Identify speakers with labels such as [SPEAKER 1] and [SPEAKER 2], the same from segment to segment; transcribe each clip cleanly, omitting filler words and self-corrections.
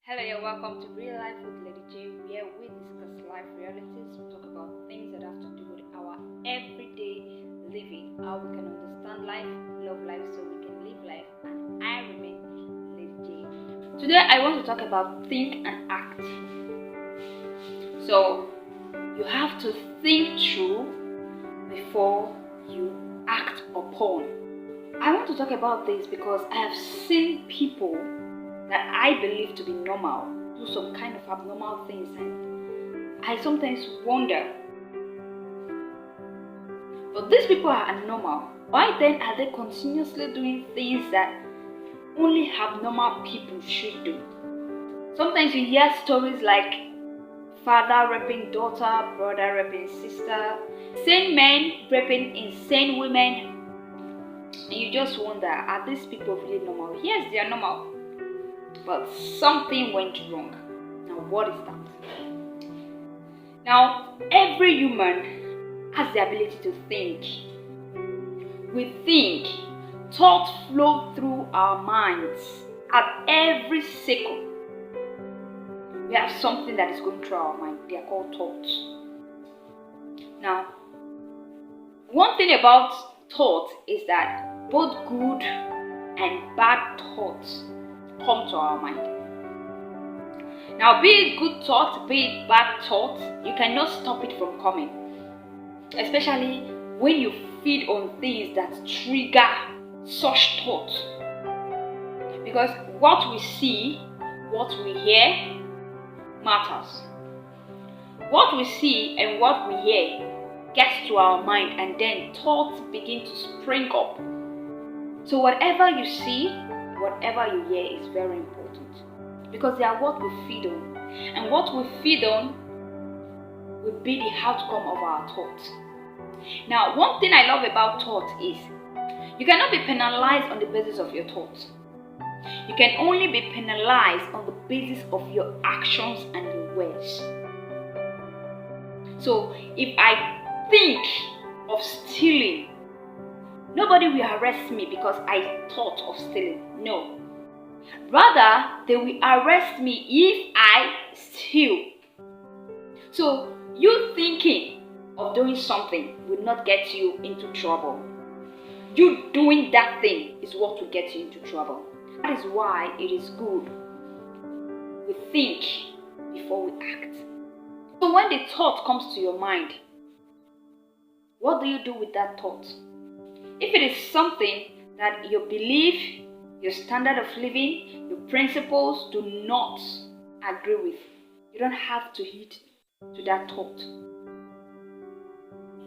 [SPEAKER 1] Hello, you're welcome to Real Life with Lady J, where we discuss life realities. We talk about things that have to do with our everyday living, how we can understand life, love life, so we can live life. And I remain Lady J. Today, I want to talk about think and act. So, you have to think through before you act upon. I want to talk about this because I have seen people that I believe to be normal do some kind of abnormal things, and I sometimes wonder, but these people are abnormal. Why then are they continuously doing things that only abnormal people should do? Sometimes you hear stories like father raping daughter, brother raping sister, insane men raping insane women, and you just wonder, are these people really normal? Yes, they are normal. But something went wrong. Now, what is that? Now, every human has the ability to think. We think. Thoughts flow through our minds at every second. We have something that is going through our mind. They are called thoughts. Now, one thing about thought is that both good and bad thoughts come to our mind. Now, be it good thoughts, be it bad thoughts, you cannot stop it from coming. Especially when you feed on things that trigger such thoughts. Because what we see, what we hear, matters. What we see and what we hear gets to our mind, and then thoughts begin to spring up. So whatever you see, whatever you hear is very important, because they are what we feed on, and what we feed on will be the outcome of our thoughts. Now, one thing I love about thoughts is you cannot be penalized on the basis of your thoughts. You can only be penalized on the basis of your actions and your words. So if I think of stealing, nobody will arrest me because I thought of stealing. No. Rather, they will arrest me if I steal. So, you thinking of doing something will not get you into trouble. You doing that thing is what will get you into trouble. That is why it is good we think before we act. So when the thought comes to your mind, what do you do with that thought? If it is something that your belief, your standard of living, your principles do not agree with, you don't have to heed to that thought.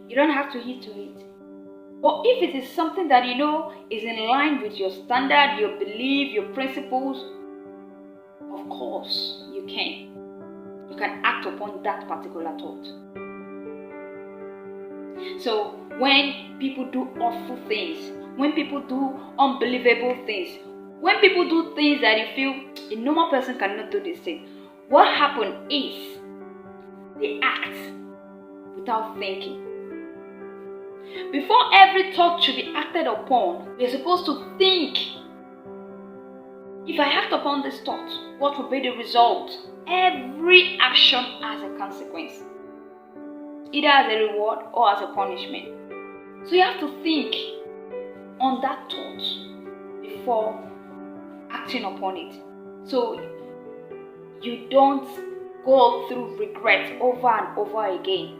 [SPEAKER 1] You don't have to heed to it. But if it is something that you know is in line with your standard, your belief, your principles, of course you can. You can act upon that particular thought. So when people do awful things, when people do unbelievable things, when people do things that you feel a normal person cannot do this thing, what happens is they act without thinking. Before every thought should be acted upon, we are supposed to think. If I act upon this thought, what will be the result? Every action has a consequence, either as a reward or as a punishment. So you have to think on that thought before acting upon it, so you don't go through regret over and over again.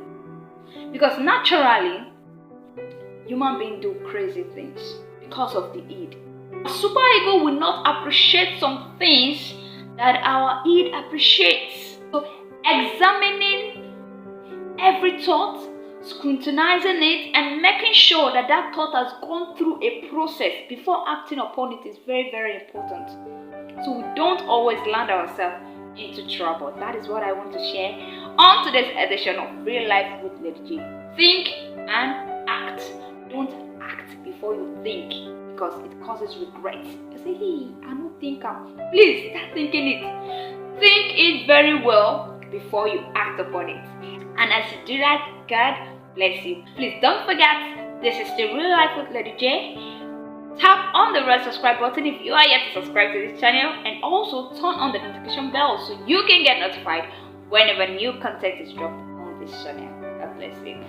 [SPEAKER 1] Because naturally, human beings do crazy things because of the id. Super ego will not appreciate some things that our id appreciates. So examining every thought, scrutinizing it, and making sure that that thought has gone through a process before acting upon it is very, very important. So we don't always land ourselves into trouble. That is what I want to share on today's edition of Real Life with Lady J. Think and act. Don't act before you think, because it causes regret. You say, hey, I don't think Please start thinking it. Think it very well before you act upon it. And as you do that, God bless you. Please don't forget, this is the Real Life with Lady J. Tap on the red subscribe button if you are yet to subscribe to this channel, and also turn on the notification bell so you can get notified whenever new content is dropped on this channel. God bless you.